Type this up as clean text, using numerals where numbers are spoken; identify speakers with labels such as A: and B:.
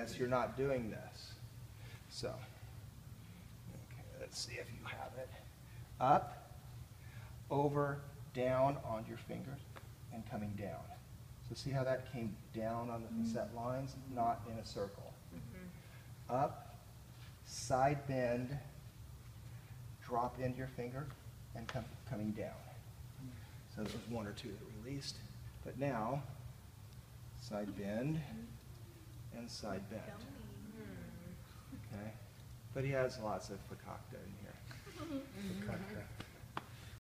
A: this, you're not doing this. So, okay, let's see if you have it. Up, over, down on your fingers, and coming down. So see how that came down on the set lines, not in a circle. Up, side bend, drop into your finger, and coming down. So there was one or two that released. But now, side bend and side bend. Okay? But he has lots of fakakta in here. Fakakta.